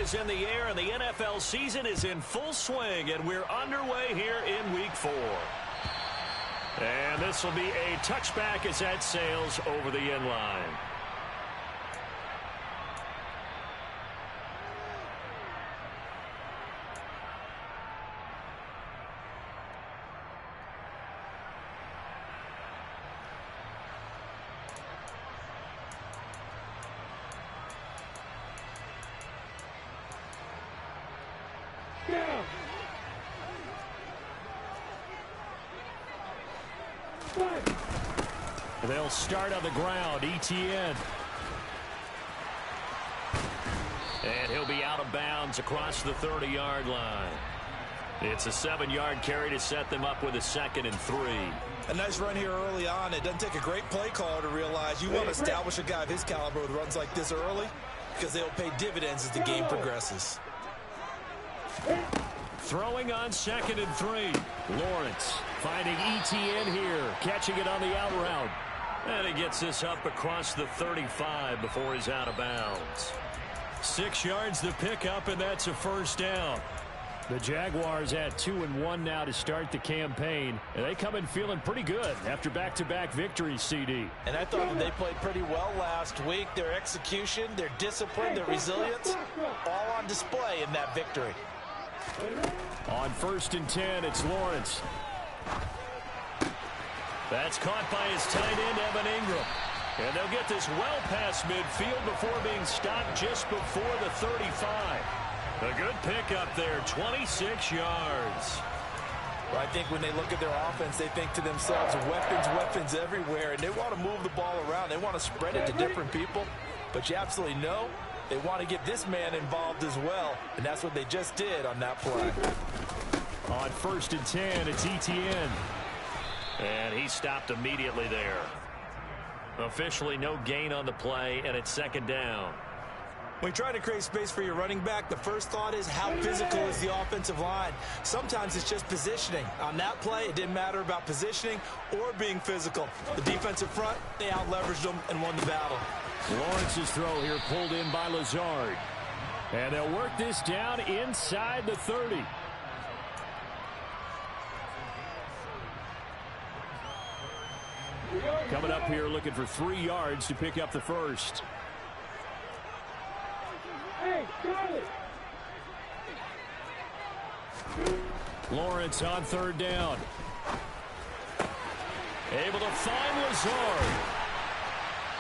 is in the air, and the NFL season is in full swing, and we're underway here in Week 4. And this will be a touchback as that sails over the end line. They'll start on the ground. ETN. And he'll be out of bounds across the 30-yard line. It's a 7-yard carry to set them up with a 2nd and 3. A nice run here early on. It doesn't take a great play caller to realize you want to establish a guy of his caliber with runs like this early, because they'll pay dividends as the game progresses. Throwing on 2nd and 3. Lawrence finding ETN here, catching it on the out route. And he gets this up across the 35 before he's out of bounds. 6 yards to pick up, and that's a first down. The Jaguars at 2-1 now to start the campaign. And they come in feeling pretty good after back-to-back victories, CD. And I thought that they played pretty well last week. Their execution, their discipline, their resilience, all on display in that victory. On 1st and 10, it's Lawrence. That's caught by his tight end, Evan Ingram. And they'll get this well past midfield before being stopped just before the 35. A good pickup there, 26 yards. Well, I think when they look at their offense, they think to themselves, weapons everywhere, and they want to move the ball around. They want to spread it to different people. But you absolutely know they want to get this man involved as well, and that's what they just did on that play. On 1st and 10, it's ETN. And he stopped immediately there. Officially no gain on the play, and it's 2nd down. When you try to create space for your running back, the first thought is how physical is the offensive line. Sometimes it's just positioning. On that play, it didn't matter about positioning or being physical. The defensive front, they out-leveraged them and won the battle. Lawrence's throw here pulled in by Lazard. And they'll work this down inside the 30. Coming up here looking for 3 yards to pick up the first. Lawrence on 3rd down. Able to find Lazard.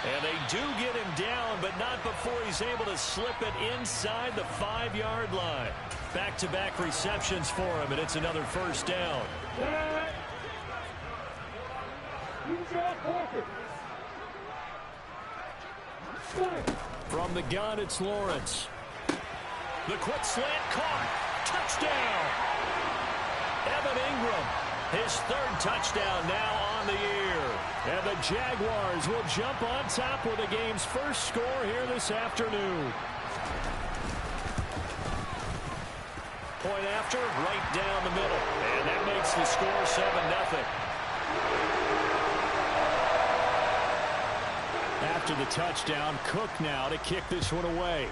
And they do get him down, but not before he's able to slip it inside the 5-yard line. Back-to-back receptions for him, and it's another first down. From the gun, it's Lawrence. The quick slant caught. Touchdown. Evan Ingram, his 3rd touchdown now on the year. And the Jaguars will jump on top with the game's first score here this afternoon. Point after, right down the middle. And that makes the score 7-0. After the touchdown, Cook now to kick this one away.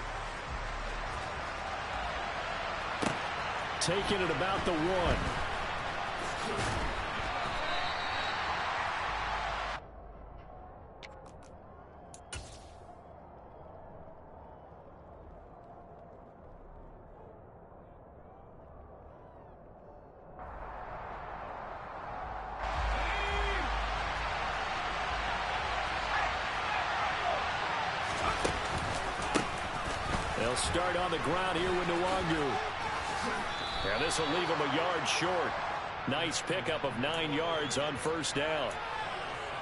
Taking it about the 1. They'll start on the ground here with Nwangu. And this will leave him a yard short. Nice pickup of 9 yards on 1st down.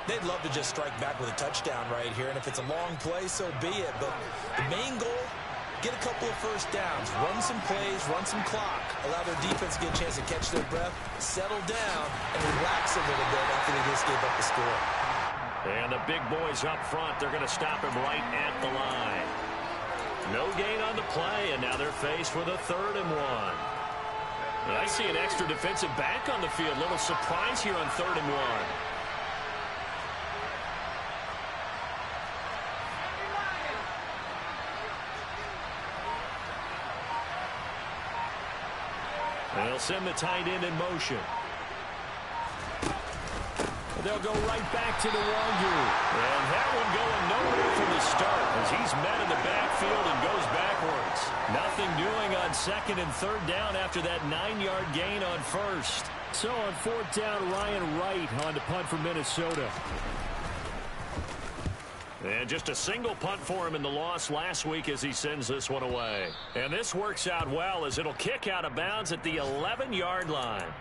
They'd love to just strike back with a touchdown right here, and if it's a long play, so be it. But the main goal, get a couple of first downs, run some plays, run some clock, allow their defense to get a chance to catch their breath, settle down, and relax a little bit after they just gave up the score. And the big boys up front, they're going to stop him right at the line. No gain on the play, and now they're faced with a 3rd and 1. And I see an extra defensive back on the field. Little surprise here on 3rd and 1. They'll send the tight end in motion. They'll go right back to the Wagyu. And that one going nowhere from the start as he's met in the backfield and goes backwards. Nothing doing on 2nd and 3rd down after that 9-yard gain on 1st. So on 4th down, Ryan Wright on to punt for Minnesota. And just a single punt for him in the loss last week as he sends this one away. And this works out well as it'll kick out of bounds at the 11-yard line.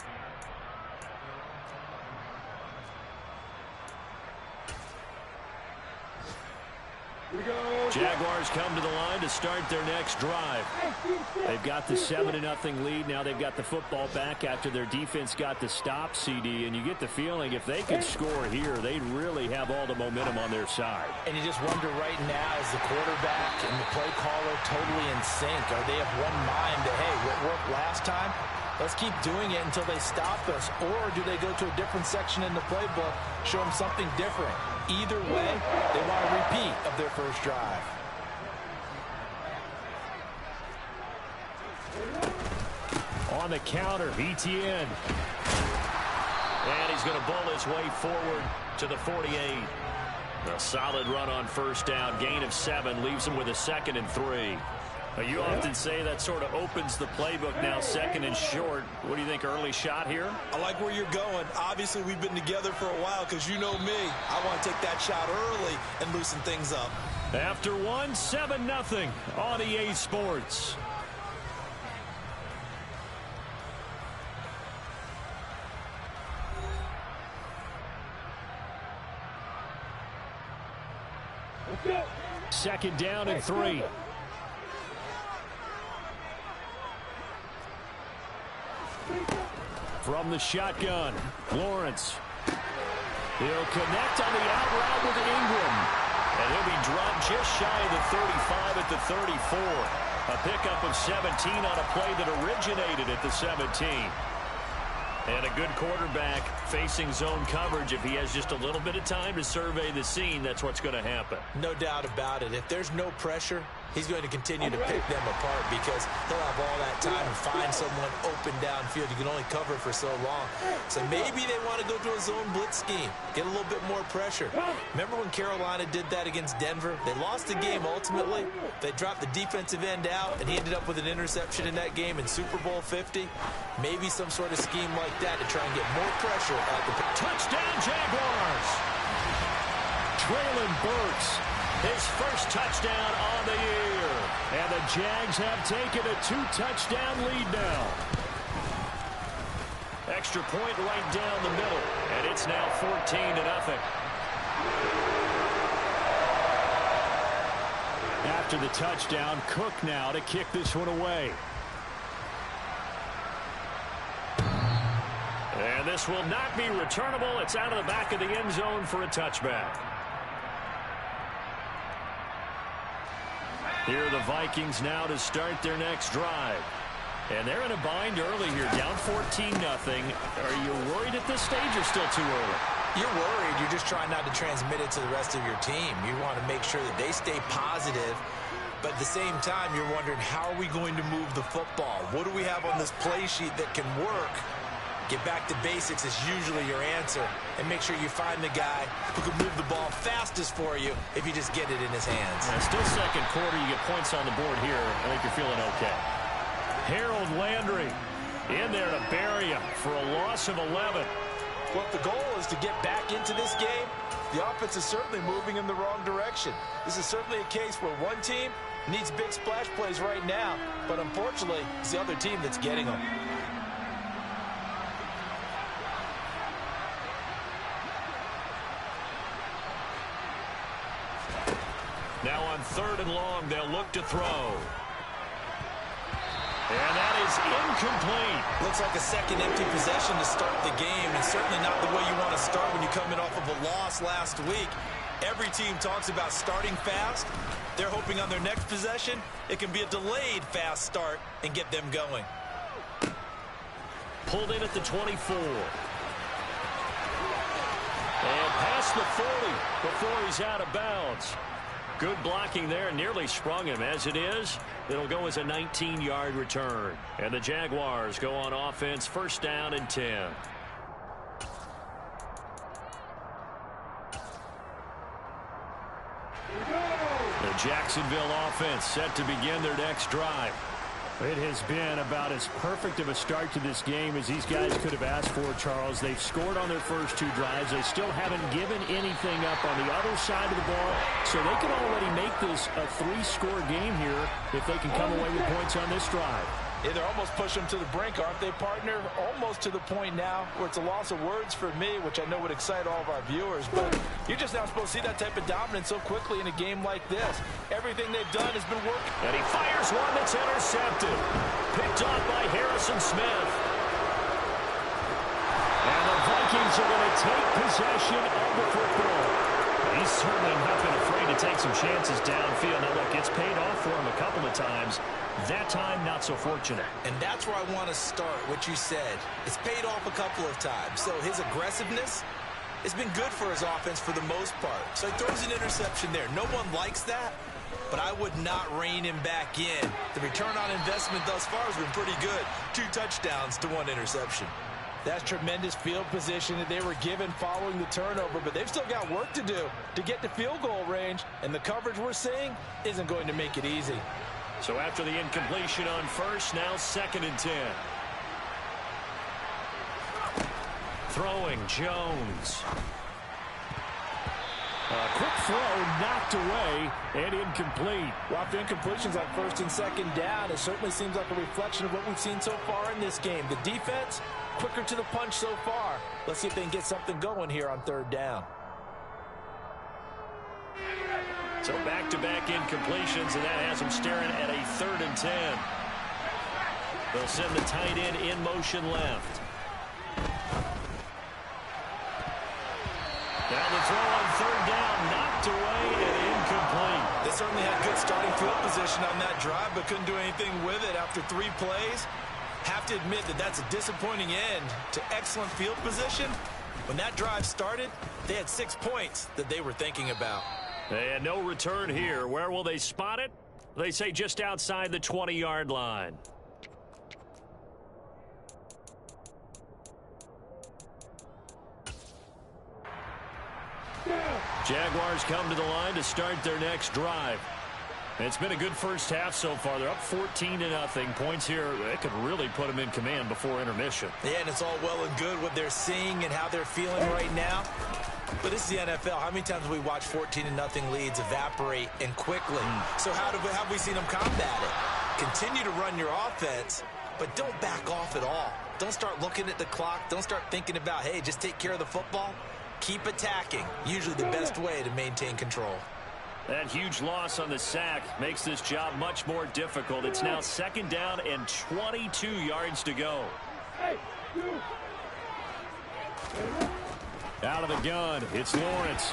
Jaguars come to the line to start their next drive. They've got the 7-0 lead. Now they've got the football back after their defense got the stop, CD. And you get the feeling if they could score here, they'd really have all the momentum on their side. And you just wonder right now, is the quarterback and the play caller totally in sync? Are they of one mind that, hey, what worked last time? Let's keep doing it until they stop us. Or do they go to a different section in the playbook, show them something different? Either way, they want a repeat of their first drive. On the counter, ETN. And he's going to bull his way forward to the 48. A solid run on 1st down. Gain of 7 leaves him with a 2nd and 3. You often say that sort of opens the playbook now, 2nd and short. What do you think, early shot here? I like where you're going. Obviously, we've been together for a while because you know me. I want to take that shot early and loosen things up. After 7-0 on EA Sports. Second down and 3. From the shotgun, Lawrence. He'll connect on the out route with Ingram. And he'll be dropped just shy of the 35 at the 34. A pickup of 17 on a play that originated at the 17. And a good quarterback facing zone coverage. If he has just a little bit of time to survey the scene, that's what's going to happen. No doubt about it. If there's no pressure, he's going to continue to pick them apart because he'll have all that time to find someone open downfield. You can only cover for so long. So maybe they want to go to a zone blitz scheme, get a little bit more pressure. Remember when Carolina did that against Denver? They lost the game ultimately. They dropped the defensive end out, and he ended up with an interception in that game in Super Bowl 50. Maybe some sort of scheme like that to try and get more pressure at the touchdown Jaguars. Traylon Burks, his first touchdown on the year. And the Jags have taken a 2-touchdown lead now. Extra point right down the middle. And it's now 14-0. After the touchdown, Cook now to kick this one away. And this will not be returnable. It's out of the back of the end zone for a touchback. Here are the Vikings now to start their next drive. And they're in a bind early here, down 14-0. Are you worried at this stage or still too early? You're worried. You're just trying not to transmit it to the rest of your team. You want to make sure that they stay positive. But at the same time, you're wondering, how are we going to move the football? What do we have on this play sheet that can work? Get back to basics is usually your answer. And make sure you find the guy who can move the ball fastest for you if you just get it in his hands. Still second quarter. You get points on the board here. I think you're feeling okay. Harold Landry in there to bury him for a loss of 11. Well, if the goal is to get back into this game, the offense is certainly moving in the wrong direction. This is certainly a case where one team needs big splash plays right now, but unfortunately, it's the other team that's getting them. Now on 3rd and long, they'll look to throw. And that is incomplete. Looks like a second empty possession to start the game, and certainly not the way you want to start when you're coming off of a loss last week. Every team talks about starting fast. They're hoping on their next possession, it can be a delayed fast start and get them going. Pulled in at the 24. And past the 40 before he's out of bounds. Good blocking there, nearly sprung him. As it is, it'll go as a 19-yard return. And the Jaguars go on offense, first down and 10. The Jacksonville offense set to begin their next drive. It has been about as perfect of a start to this game as these guys could have asked for, Charles. They've scored on their first two drives. They still haven't given anything up on the other side of the ball, so they can already make this a three-score game here if they can come away with points on this drive. Yeah, they're almost pushing them to the brink, aren't they, partner? Almost to the point now where it's a loss of words for me, which I know would excite all of our viewers. But you're just not supposed to see that type of dominance so quickly in a game like this. Everything they've done has been working. And he fires one that's intercepted. Picked off by Harrison Smith. And the Vikings are going to take possession of the football. He's certainly not been afraid to take some chances downfield. Now, look, it's paid off for him a couple of times. That time, not so fortunate. And that's where I want to start, what you said. It's paid off a couple of times. So his aggressiveness has been good for his offense for the most part. So he throws an interception there. No one likes that, but I would not rein him back in. The return on investment thus far has been pretty good. 2 touchdowns to 1 interception. That's tremendous field position that they were given following the turnover, but they've still got work to do to get to field goal range, and the coverage we're seeing isn't going to make it easy. So after the incompletion on first, now 2nd and 10. Throwing, Jones. A quick throw knocked away and incomplete. Well, after incompletions on 1st and 2nd down, it certainly seems like a reflection of what we've seen so far in this game. The defense, quicker to the punch so far. Let's see if they can get something going here on 3rd down. So back-to-back incompletions, and that has them staring at a 3rd and 10. They'll send the tight end in motion left. Now the throw on 3rd down, knocked away and incomplete. They certainly had good starting field position on that drive, but couldn't do anything with it after 3 plays. Have to admit that that's a disappointing end to excellent field position. When that drive started, they had 6 points that they were thinking about. And no return here. Where will they spot it? They say just outside the 20-yard line. Jaguars come to the line to start their next drive. It's been a good first half so far. They're up 14-0. Points here, it could really put them in command before intermission. Yeah, and it's all well and good what they're seeing and how they're feeling right now. But this is the NFL. How many times have we watched 14-0 leads evaporate and quickly? So how have we seen them combat it? Continue to run your offense, but don't back off at all. Don't start looking at the clock. Don't start thinking about, hey, just take care of the football. Keep attacking. Usually the best way to maintain control. That huge loss on the sack makes this job much more difficult. It's now 2nd down and 22 yards to go. Out of the gun, it's Lawrence.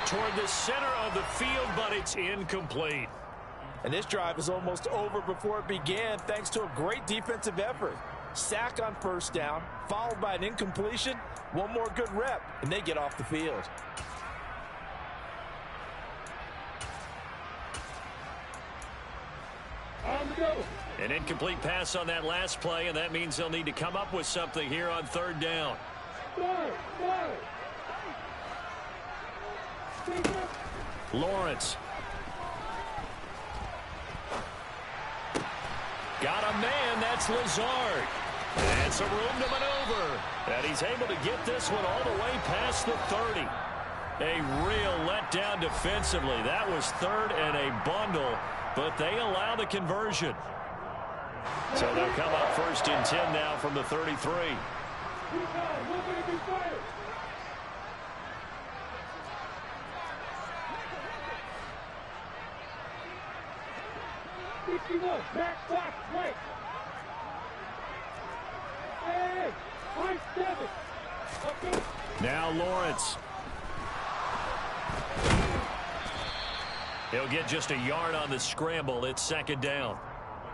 Toward the center of the field, but it's incomplete. And this drive is almost over before it began thanks to a great defensive effort. Sack on 1st down, followed by an incompletion. One more good rep, and they get off the field. An incomplete pass on that last play, and that means they'll need to come up with something here on 3rd down. Lawrence. Got a man, that's Lazard. And some room to maneuver. And he's able to get this one all the way past the 30. A real letdown defensively. That was 3rd and a bundle, but they allow the conversion. So they'll come up 1st and 10 now from the 33. Now Lawrence. He'll get just a yard on the scramble. It's 2nd down.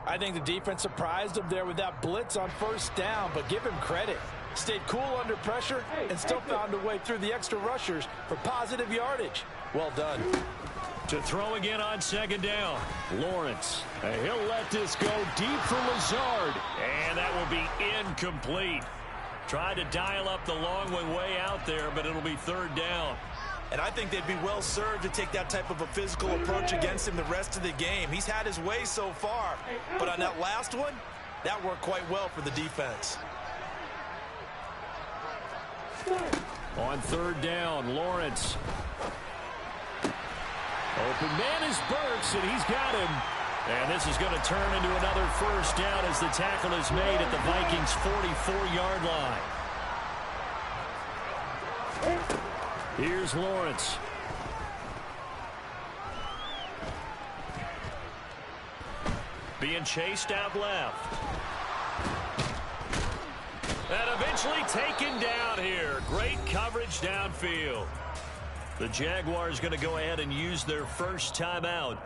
I think the defense surprised him there with that blitz on 1st down, but give him credit. Stayed cool under pressure and still found a way through the extra rushers for positive yardage. Well done. To throw again on second down. Lawrence. He'll let this go deep for Lazard. And that will be incomplete. Tried to dial up the long one way out there, but it'll be third down. And I think they'd be well served to take that type of a physical approach against him the rest of the game. He's had his way so far. But on that last one, that worked quite well for the defense. On third down, Lawrence. Open man is Burks, and he's got him. And this is going to turn into another first down as the tackle is made at the Vikings' 44-yard line. Here's Lawrence. Being chased out left. And eventually taken down here. Great coverage downfield. The Jaguars going to go ahead and use their first timeout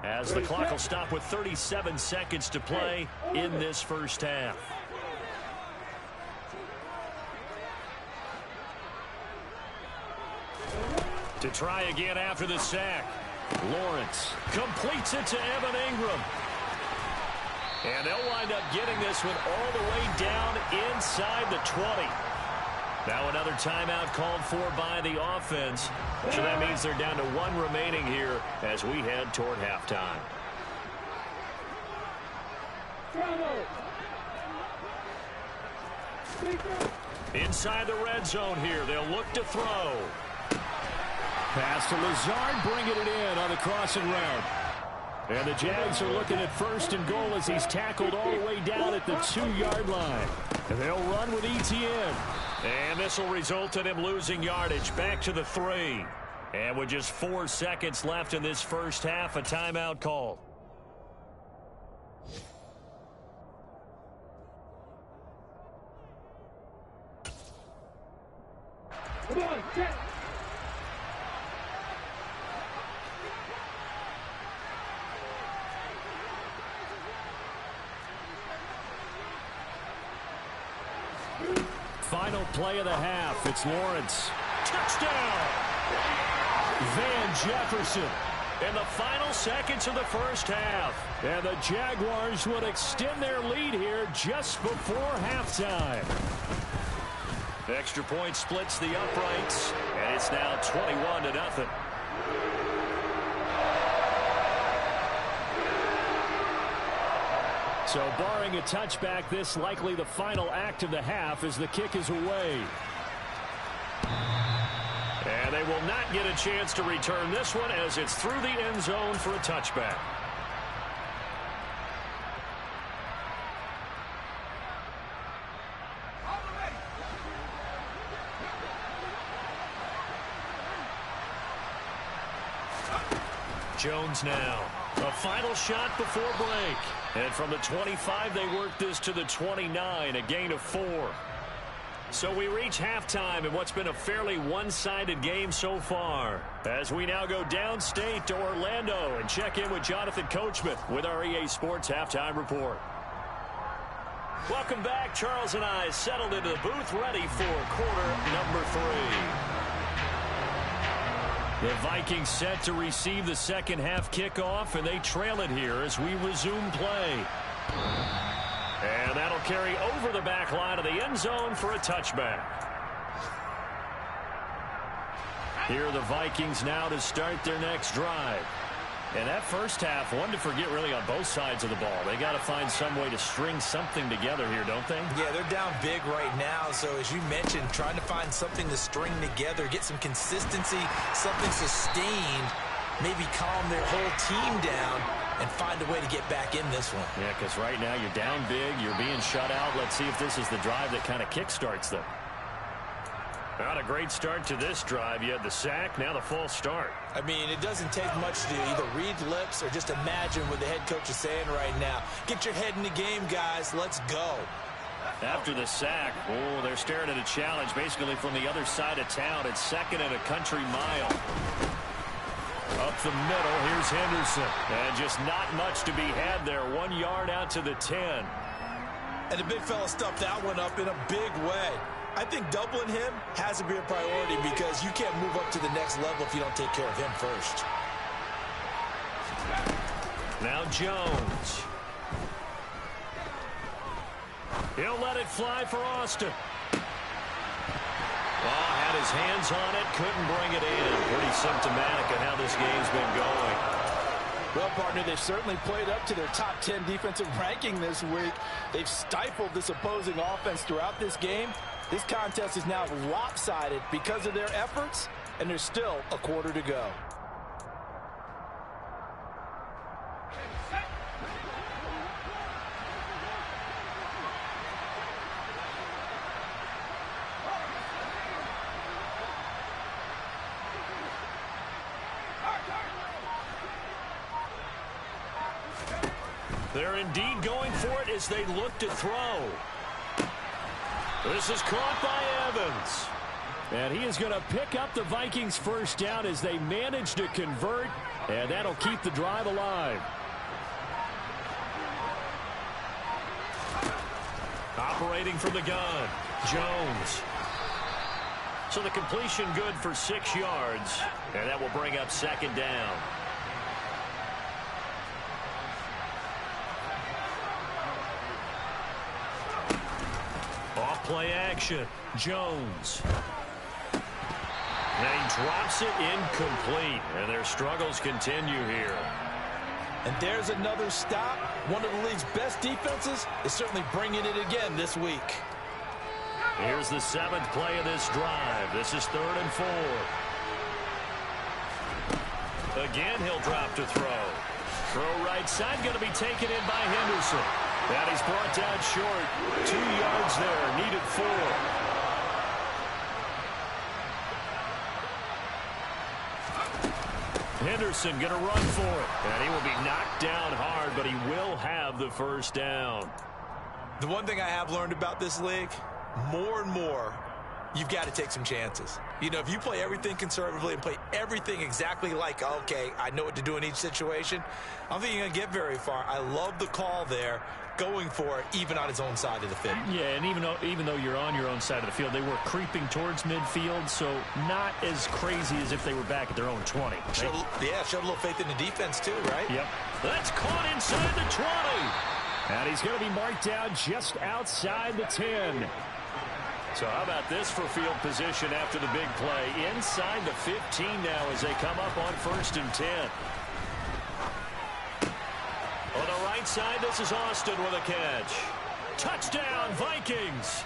as the clock will stop with 37 seconds to play in this first half. To try again after the sack. Lawrence completes it to Evan Ingram. And they'll wind up getting this one all the way down inside the 20. Now another timeout called for by the offense. So that means they're down to one remaining here as we head toward halftime. Inside the red zone here. They'll look to throw. Pass to Lazard, bringing it in on the crossing route. And the Jags are looking at first and goal as he's tackled all the way down at the 2-yard line. And they'll run with ETN. And this will result in him losing yardage back to the 3. And with just 4 seconds left in this first half, a timeout call. Come on, get. Final play of the half. It's Lawrence. Touchdown! Van Jefferson in the final seconds of the first half. And the Jaguars would extend their lead here just before halftime. Extra point splits the uprights, and it's now 21-0. So barring a touchback, this likely the final act of the half as the kick is away. And they will not get a chance to return this one as it's through the end zone for a touchback. Jones now. A final shot before break. And from the 25, they work this to the 29, a gain of 4. So we reach halftime in what's been a fairly one-sided game so far. As we now go downstate to Orlando and check in with Jonathan Coachman with our EA Sports Halftime Report. Welcome back. Charles and I settled into the booth ready for quarter number 3. The Vikings set to receive the second half kickoff, and they trail it here as we resume play. And that'll carry over the back line of the end zone for a touchback. Here are the Vikings now to start their next drive. And that first half, one to forget really on both sides of the ball. They got to find some way to string something together here, don't they? Yeah, they're down big right now. So as you mentioned, trying to find something to string together, get some consistency, something sustained, maybe calm their whole team down and find a way to get back in this one. Yeah, because right now you're down big, you're being shut out. Let's see if this is the drive that kind of kickstarts them. Not a great start to this drive. You had the sack, now the false start. I mean, it doesn't take much to either read lips or just imagine what the head coach is saying right now. Get your head in the game, guys. Let's go. After the sack, oh, they're staring at a challenge basically from the other side of town. It's second and a country mile. Up the middle, here's Henderson. And just not much to be had there. 1 yard out to the 10. And the big fella stuffed that one up in a big way. I think doubling him has to be a priority because you can't move up to the next level if you don't take care of him first. Now Jones. He'll let it fly for Austin. Oh, had his hands on it, couldn't bring it in. Pretty symptomatic of how this game's been going. Well, partner, they've certainly played up to their top 10 defensive ranking this week. They've stifled this opposing offense throughout this game. This contest is now lopsided because of their efforts, and there's still a quarter to go. They're indeed going for it as they look to throw. This is caught by Evans. And he is going to pick up the Vikings first down as they manage to convert, and that'll keep the drive alive. Operating from the gun, Jones. So the completion good for 6 yards, and that will bring up second down. Off-play action, Jones. And he drops it incomplete, and their struggles continue here. And there's another stop. One of the league's best defenses is certainly bringing it again this week. Here's the 7th play of this drive. This is 3rd and 4. Again, he'll drop to throw. Throw right side, going to be taken in by Henderson. And he's brought down short. 2 yards there, needed 4. Henderson going to run for it. And he will be knocked down hard, but he will have the first down. The one thing I have learned about this league, more and more, you've got to take some chances. You know, if you play everything conservatively and play everything exactly like, okay, I know what to do in each situation, I don't think you're going to get very far. I love the call there, going for it, even on his own side of the field. Yeah, and even though you're on your own side of the field, they were creeping towards midfield, so not as crazy as if they were back at their own 20. Showed a little faith in the defense too, right? Yep. That's caught inside the 20. And he's going to be marked down just outside the 10. So how about this for field position after the big play? Inside the 15 now as they come up on 1st and 10. On the right side, this is Austin with a catch. Touchdown, Vikings.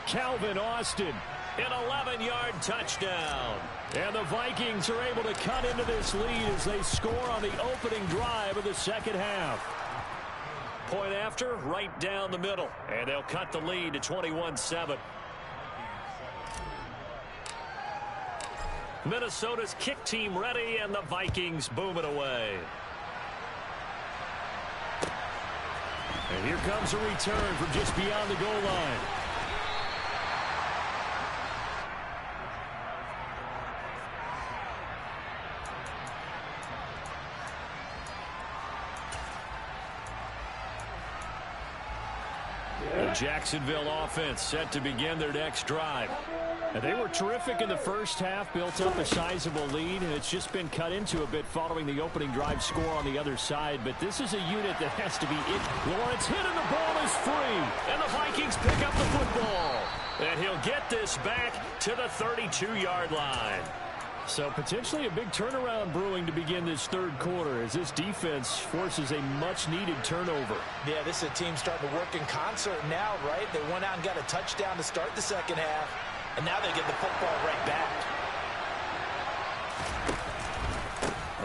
Calvin Austin. An 11-yard touchdown. And the Vikings are able to cut into this lead as they score on the opening drive of the second half. Point after, right down the middle. And they'll cut the lead to 21-7. Minnesota's kick team ready, and the Vikings boom it away. And here comes a return from just beyond the goal line. The Jacksonville offense set to begin their next drive. And they were terrific in the first half, built up a sizable lead, and it's just been cut into a bit following the opening drive score on the other side. But this is a unit that has to be it. Lawrence hit and the ball is free. And the Vikings pick up the football. And he'll get this back to the 32-yard line. So potentially a big turnaround brewing to begin this third quarter as this defense forces a much-needed turnover. Yeah, this is a team starting to work in concert now, right? They went out and got a touchdown to start the second half, and now they get the football right back.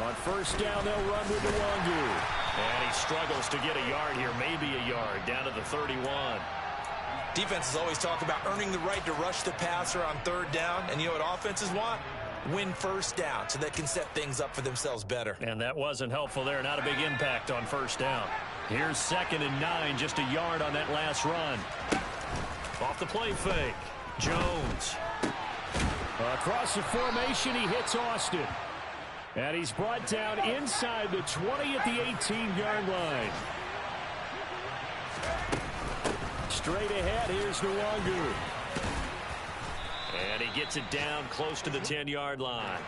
On first down, they'll run with Nwangu. And he struggles to get a yard here, maybe a yard, down to the 31. Defenses always talk about earning the right to rush the passer on 3rd down, and you know what offenses want? Win first down so they can set things up for themselves better. And that wasn't helpful there. Not a big impact on first down. Here's 2nd and 9, just a yard on that last run. Off the play fake, Jones. Across the formation, he hits Austin. And he's brought down inside the 20 at the 18-yard line. Straight ahead, here's Nwangu. And he gets it down close to the 10-yard line.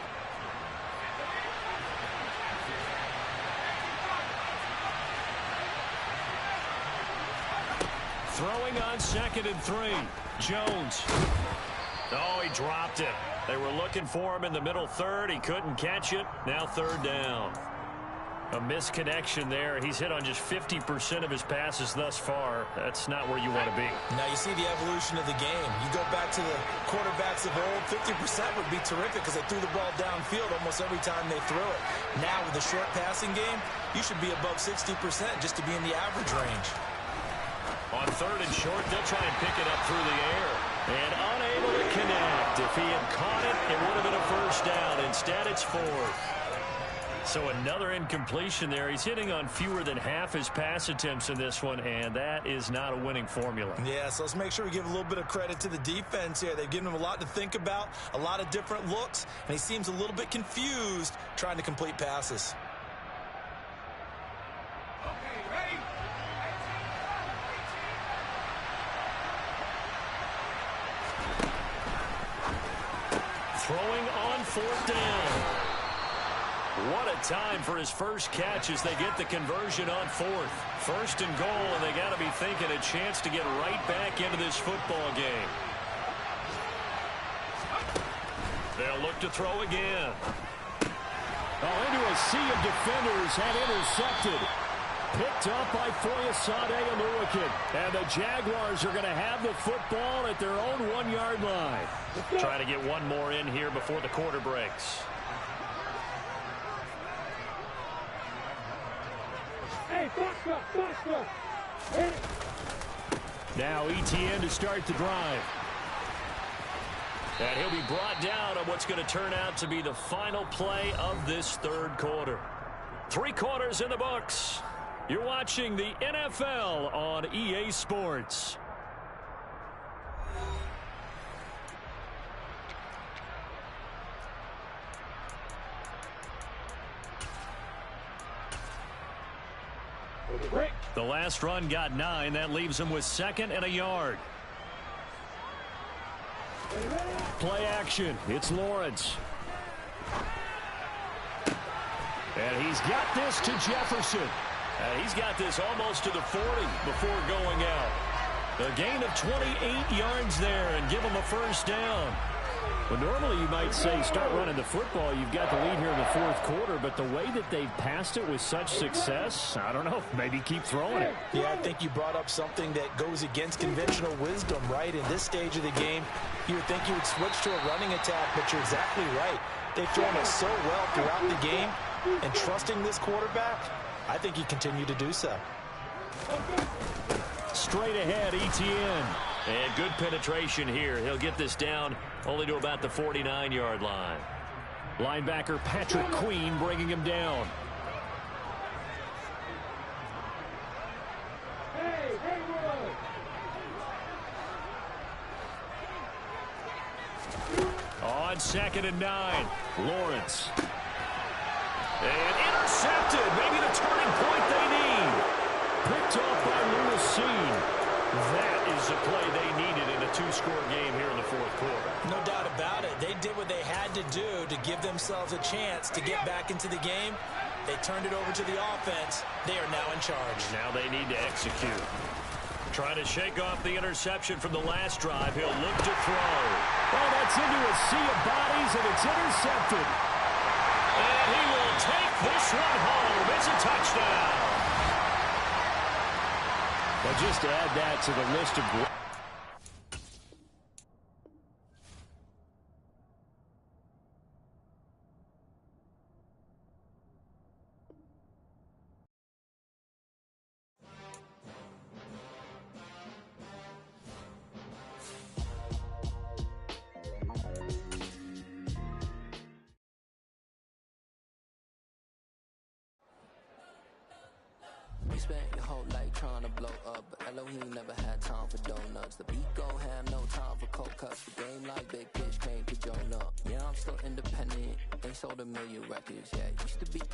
Throwing on 2nd and 3. Jones. Oh, he dropped it. They were looking for him in the middle third. He couldn't catch it. Now 3rd down. A misconnection there. He's hit on just 50% of his passes thus far. That's not where you want to be. Now you see the evolution of the game. You go back to the quarterbacks of old, 50% would be terrific because they threw the ball downfield almost every time they threw it. Now with the short passing game, you should be above 60% just to be in the average range. On 3rd and short, they'll try and pick it up through the air. And unable to connect. If he had caught it, it would have been a 1st down. Instead, it's 4th. So another incompletion there. He's hitting on fewer than half his pass attempts in this one, and that is not a winning formula. Yeah, so let's make sure we give a little bit of credit to the defense here. They've given him a lot to think about, a lot of different looks, and he seems a little bit confused trying to complete passes. Okay, ready? Throwing on 4th down. What a time for his first catch as they get the conversion on 4th. 1st and goal, and they got to be thinking a chance to get right back into this football game. They'll look to throw again. Oh, into a sea of defenders and intercepted. Picked up by Foyesade Oluwakin. And the Jaguars are going to have the football at their own 1-yard line. Trying to get one more in here before the quarter breaks. Hey, faster. Hit it. Now ETN to start the drive. And he'll be brought down on what's going to turn out to be the final play of this 3rd quarter. 3 quarters in the books. You're watching the NFL on EA Sports. The last run got 9. That leaves him with 2nd and a yard. Play action. It's Lawrence. And he's got this to Jefferson. And he's got this almost to the 40 before going out. A gain of 28 yards there and give him a 1st down. Well, normally you might say start running the football. You've got the lead here in the 4th quarter, but the way that they've passed it with such success, I don't know, maybe keep throwing it. Yeah, I think you brought up something that goes against conventional wisdom, right? In this stage of the game, you would think you would switch to a running attack, but you're exactly right. They've thrown it so well throughout the game, and trusting this quarterback, I think he continued to do so. Straight ahead, ETN. And good penetration here. He'll get this down only to about the 49-yard line. Linebacker Patrick Queen bringing him down. Hey, On 2nd and 9, Lawrence. And intercepted. Maybe the turning point they need. Picked off by Lewis. That is the play they needed in a 2-score game here in the 4th quarter. No doubt about it. They did what they had to do to give themselves a chance to get back into the game. They turned it over to the offense. They are now in charge. Now they need to execute. Trying to shake off the interception from the last drive. He'll look to throw. Oh, that's into a sea of bodies, and it's intercepted. And he will take this one home. It's a touchdown. Well, just add that to the list of... Spent your whole life trying to blow up, but Elohim never had time for donuts. The beat gon' have no time for cold cuts. The game like Big Fish came to join up. Yeah, I'm still independent. Ain't sold a million records yet. Used to be on